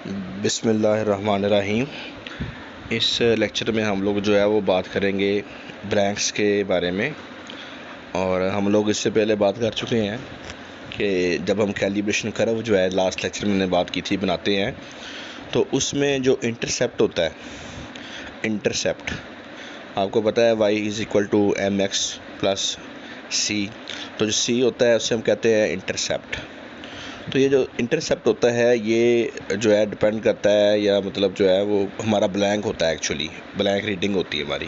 बिस्मिल्लाहिर्रहमानिर्रहीम। इस लेक्चर में हम लोग जो है वो बात करेंगे ब्लैंक्स के बारे में। और हम लोग इससे पहले बात कर चुके हैं कि जब हम कैलिब्रेशन कर्व जो है लास्ट लेक्चर में बात की थी बनाते हैं, तो उसमें जो इंटरसेप्ट होता है, इंटरसेप्ट आपको पता है y=mx+c। तो जो c होता है उससे हम कहते हैं इंटरसेप्ट। तो ये जो इंटरसेप्ट होता है ये जो है डिपेंड करता है, या मतलब जो है वो हमारा ब्लैंक होता है, एक्चुअली ब्लैंक रीडिंग होती है हमारी।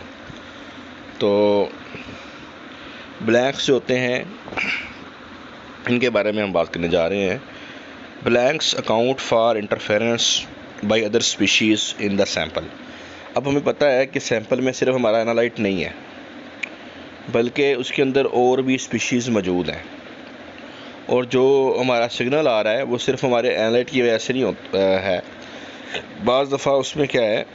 तो ब्लैंक्स जो होते हैं इनके बारे में हम बात करने जा रहे हैं। Blanks account for interference by other species in the sample. अब हमें पता है कि सैंपल में सिर्फ हमारा एनालाइट नहीं है, बल्कि उसके अंदर और भी स्पीशीज़ मौजूद हैं, और जो हमारा सिग्नल आ रहा है वो सिर्फ हमारे एनालाइट की वजह से नहीं होता है। बाज़ दफ़ा उसमें क्या है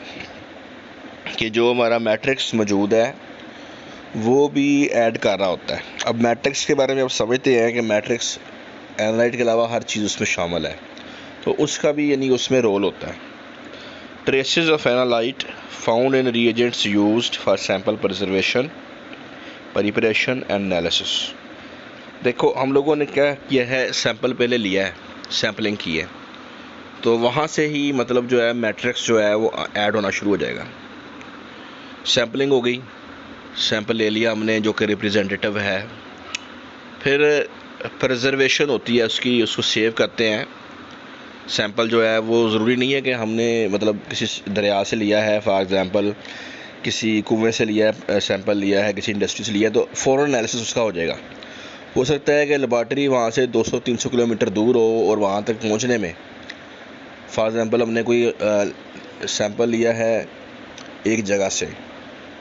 कि जो हमारा मैट्रिक्स मौजूद है वो भी ऐड कर रहा होता है। अब मैट्रिक्स के बारे में आप समझते हैं कि मैट्रिक्स एनालाइट के अलावा हर चीज़ उसमें शामिल है, तो उसका भी यानी उसमें रोल होता है। Traces of analyte found in reagents used for sample preservation, preparation and analysis. देखो, हम लोगों ने क्या किया है, सैंपल पहले लिया है, सैम्पलिंग की है, तो वहाँ से ही मतलब जो है मैट्रिक्स जो है वो ऐड होना शुरू हो जाएगा। सैम्पलिंग हो गई, सैंपल ले लिया हमने जो कि रिप्रेजेंटेटिव है। फिर प्रिजर्वेशन होती है उसकी, उसको सेव करते हैं। सैंपल जो है वो ज़रूरी नहीं है कि हमने मतलब किसी दरिया से लिया है, फॉर एग्ज़ाम्पल किसी कुएं से लिया है, सैंपल लिया है किसी इंडस्ट्री से लिया है, तो फ़ौरन एनालिसिस उसका हो जाएगा। हो सकता है कि लेबॉर्ट्री वहाँ से 200-300 किलोमीटर दूर हो, और वहाँ तक पहुँचने में फॉर एग्ज़ाम्पल हमने कोई सैंपल लिया है एक जगह से,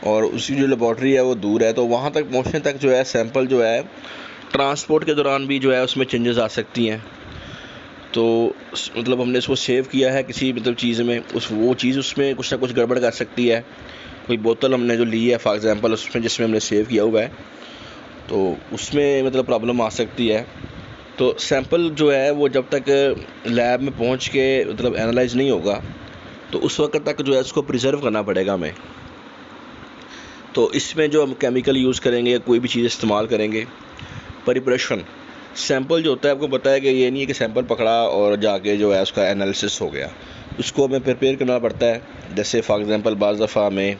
और उसकी जो लेबॉर्ट्री है वो दूर है, तो वहाँ तक पहुँचने तक जो है सैंपल जो है ट्रांसपोर्ट के दौरान भी जो है उसमें चेंजेस आ सकती हैं। तो मतलब हमने इसको सेव किया है किसी मतलब चीज़ में, वो चीज़ उसमें कुछ ना कुछ गड़बड़ कर सकती है। कोई बोतल हमने जो ली है फॉर एग्ज़ाम्पल, उसमें जिसमें हमने सेव किया हुआ है, तो उसमें मतलब प्रॉब्लम आ सकती है। तो सैंपल जो है वो जब तक लैब में पहुंच के मतलब एनालाइज नहीं होगा, तो उस वक्त तक जो है उसको प्रिजर्व करना पड़ेगा हमें। तो इसमें जो हम केमिकल यूज़ करेंगे या कोई भी चीज़ इस्तेमाल करेंगे। प्रिपरेशन, सैंपल जो होता है आपको पता है कि ये नहीं है कि सैंपल पकड़ा और जाके जो है उसका एनालिसिस हो गया, उसको हमें प्रिपेयर करना पड़ता है। जैसे फॉर एग्ज़ाम्पल बाज़ दफ़ा हमें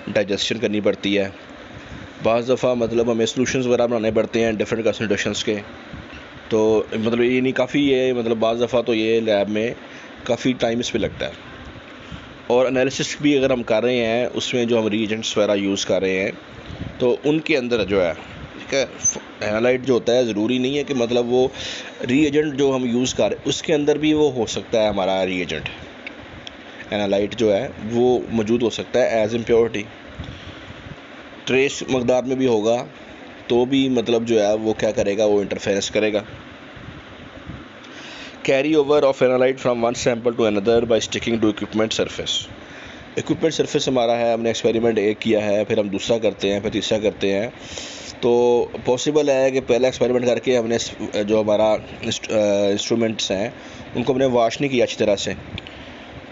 डाइजेशन करनी पड़ती है, बाज़ दफ़ा मतलब हमें सॉल्यूशंस वगैरह बनाने पड़ते हैं डिफरेंट कंसंट्रेशंस के। तो मतलब ये नहीं, काफ़ी ये मतलब बाज़ दफ़ा तो ये लैब में काफ़ी टाइम इस पे लगता है। और एनालिसिस भी अगर हम कर रहे हैं, उसमें जो हम रीएजेंट्स वगैरह यूज़ कर रहे हैं, तो उनके अंदर जो है, ठीक है, एनालाइट जो होता है ज़रूरी नहीं है कि मतलब वो रीएजेंट जो हम यूज़ कर रहे हैं उसके अंदर भी वो हो सकता है, हमारा रीएजेंट एनालाइट जो है वो मौजूद हो सकता है एज इम्प्योरिटी, ट्रेस मकदार में भी होगा, तो भी मतलब जो है वो क्या करेगा, वो इंटरफेरेंस करेगा। Carry over of analyte from one sample to another by sticking to equipment surface. Equipment surface हमारा है, हमने एक्सपेरिमेंट एक किया है, फिर हम दूसरा करते हैं, फिर तीसरा करते हैं। तो पॉसिबल है कि पहला एक्सपेरिमेंट करके हमने जो हमारा इंस्ट्रूमेंट्स हैं उनको हमने वॉश नहीं किया अच्छी तरह से,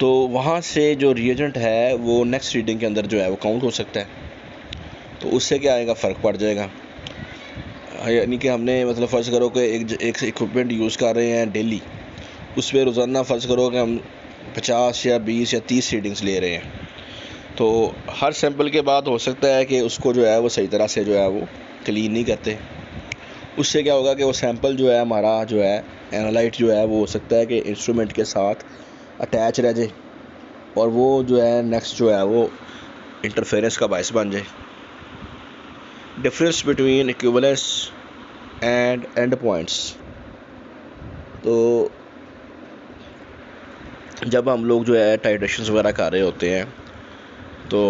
तो वहाँ से जो रिएजेंट है वो नेक्स्ट रीडिंग के अंदर जो है वो काउंट हो सकता है। तो उससे क्या आएगा, फ़र्क पड़ जाएगा। यानी कि हमने मतलब फ़र्ज़ करो कि एक इक्विपमेंट यूज़ कर रहे हैं डेली, उस पर रोज़ाना फ़र्ज़ करो कि हम 50 या 20 या 30 रीडिंग्स ले रहे हैं, तो हर सैंपल के बाद हो सकता है कि उसको जो है वो सही तरह से जो है वो क्लीन नहीं करते। उससे क्या होगा कि वो सैंपल जो है हमारा जो है एनालाइट जो है वो हो सकता है कि इंस्ट्रूमेंट के साथ अटैच रह जाए, और वो जो है नेक्स्ट जो है वो इंटरफेरेंस का बायस बन जाए। Difference between equivalence and and points. तो जब हम लोग जो है टाइट्रेशंस वगैरह कर रहे होते हैं, तो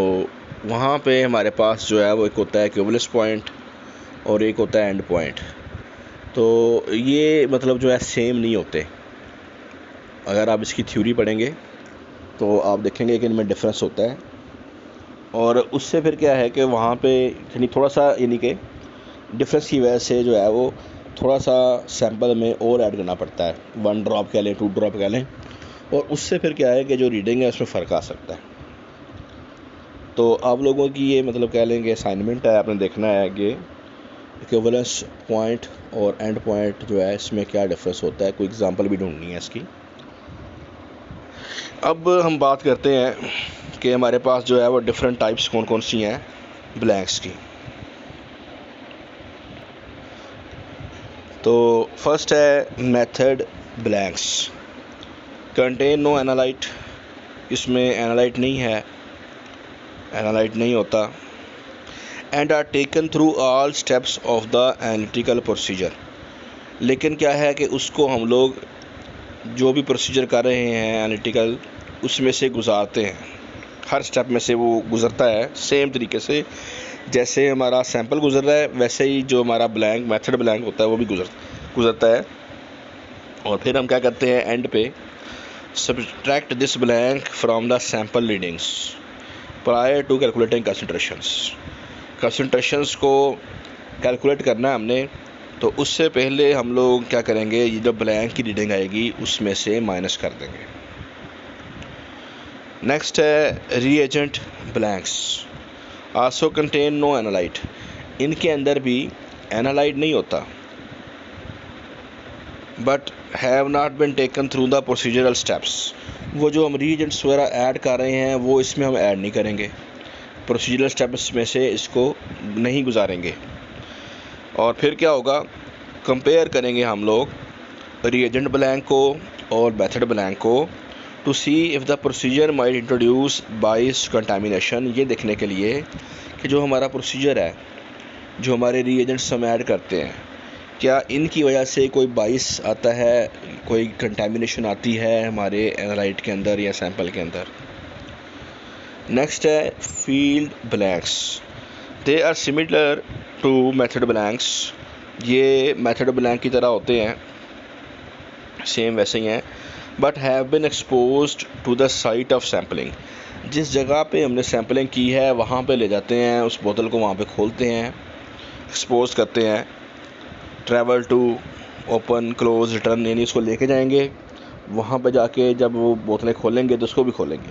वहाँ पे हमारे पास जो है वो एक होता है इक्विवेलेंस पॉइंट और एक होता है एंड पॉइंट। तो ये मतलब जो है सेम नहीं होते। अगर आप इसकी थ्योरी पढ़ेंगे तो आप देखेंगे कि इनमें डिफरेंस होता है, और उससे फिर क्या है कि वहाँ पे यानी थोड़ा सा यानी कि डिफरेंस की वजह से जो है वो थोड़ा सा सैंपल में और ऐड करना पड़ता है, 1 ड्रॉप कह लें, 2 ड्रॉप कह लें, और उससे फिर क्या है कि जो रीडिंग है उसमें फ़र्क आ सकता है। तो आप लोगों की ये मतलब कह लेंगे असाइनमेंट है, आपने देखना है कि इक्विवेलेंस पॉइंट और एंड पॉइंट जो है इसमें क्या डिफरेंस होता है, कोई एग्जांपल भी ढूंढनी है इसकी। अब हम बात करते हैं कि हमारे पास जो है वो डिफरेंट टाइप्स कौन कौन सी हैं ब्लैंक्स की। तो फर्स्ट है method blanks, contain no analyte, इसमें एनालाइट नहीं है, एनालाइट नहीं होता, and are taken through all steps of the analytical procedure. लेकिन क्या है कि उसको हम लोग जो भी प्रोसीजर कर रहे हैं एनालिटिकल उसमें से गुजारते हैं, हर स्टेप में से वो गुज़रता है सेम तरीके से जैसे हमारा सैंपल गुजर रहा है, वैसे ही जो हमारा ब्लैंक मेथड ब्लैंक होता है वो भी गुजरता है। और फिर हम क्या करते हैं एंड पे, subtract this blank from the sample readings prior to calculating concentrations को कैलकुलेट करना है हमने, तो उससे पहले हम लोग क्या करेंगे, ये जो ब्लैंक की रीडिंग आएगी उसमें से माइनस कर देंगे। नेक्स्ट है reagent blanks, also contain no analyte, इनके अंदर भी एनालाइट नहीं होता, but have not been taken through the procedural steps. वो जो हम रीएजेंट्स वगैरह ऐड कर रहे हैं वो इसमें हम ऐड नहीं करेंगे, प्रोसीजरल स्टेप्स में से इसको नहीं गुजारेंगे। और फिर क्या होगा, कंपेयर करेंगे हम लोग रीएजेंट ब्लैंक को और मेथड ब्लैंक को to see if the procedure might introduce bias contamination, ये देखने के लिए कि जो हमारा प्रोसीजर है, जो हमारे रीएजेंट्स हम ऐड करते हैं, क्या इनकी वजह से कोई बाइस आता है, कोई कंटामिनेशन आती है हमारे एनालाइट के अंदर या सैंपल के अंदर। नेक्स्ट है field blanks, they are similar to method blanks, ये मेथड ब्लैंक की तरह होते हैं, सेम वैसे ही हैं, but have been exposed to the site of sampling, जिस जगह पे हमने सैम्पलिंग की है वहाँ पे ले जाते हैं, उस बोतल को वहाँ पे खोलते हैं, एक्सपोज करते हैं, travel to open close return, यानी उसको लेके जाएंगे वहाँ पे जाके जब वो बोतलें खोलेंगे तो उसको भी खोलेंगे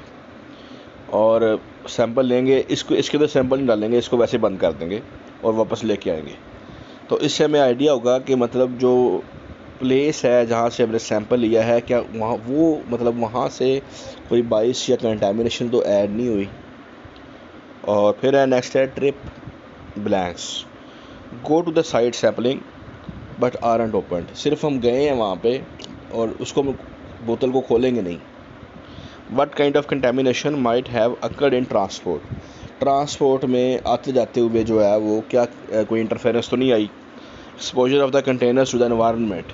और सैंपल लेंगे, इसके तो सैंपल नहीं डालेंगे, इसको वैसे बंद कर देंगे और वापस लेके आएंगे। तो इससे हमें आइडिया होगा कि मतलब जो प्लेस है जहाँ से हमने सैंपल लिया है, क्या वहाँ वो मतलब वहाँ से कोई बाइस या कंटामिनेशन तो ऐड नहीं हुई। और फिर है नेक्स्ट है trip blanks, go to the site sampling but aren't opened, सिर्फ हम गए हैं वहाँ पे और उसको बोतल को खोलेंगे नहीं। What kind of contamination might have occurred in transport में आते जाते हुए जो है वो क्या कोई इंटरफेरेंस तो नहीं आई। Exposure of the containers to the environment,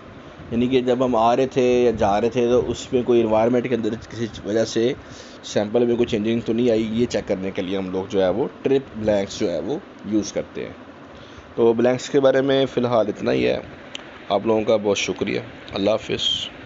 यानी कि जब हम आ रहे थे या जा रहे थे तो उसमें कोई इन्वायरमेंट के अंदर किसी वजह से सैंपल में कोई चेंजिंग तो नहीं आई, ये चेक करने के लिए हम लोग जो है वो ट्रिप ब्लैंक्स जो है वो यूज़ करते हैं। तो ब्लैंक्स के बारे में फ़िलहाल इतना ही है। आप लोगों का बहुत शुक्रिया। अल्लाह हाफिज़।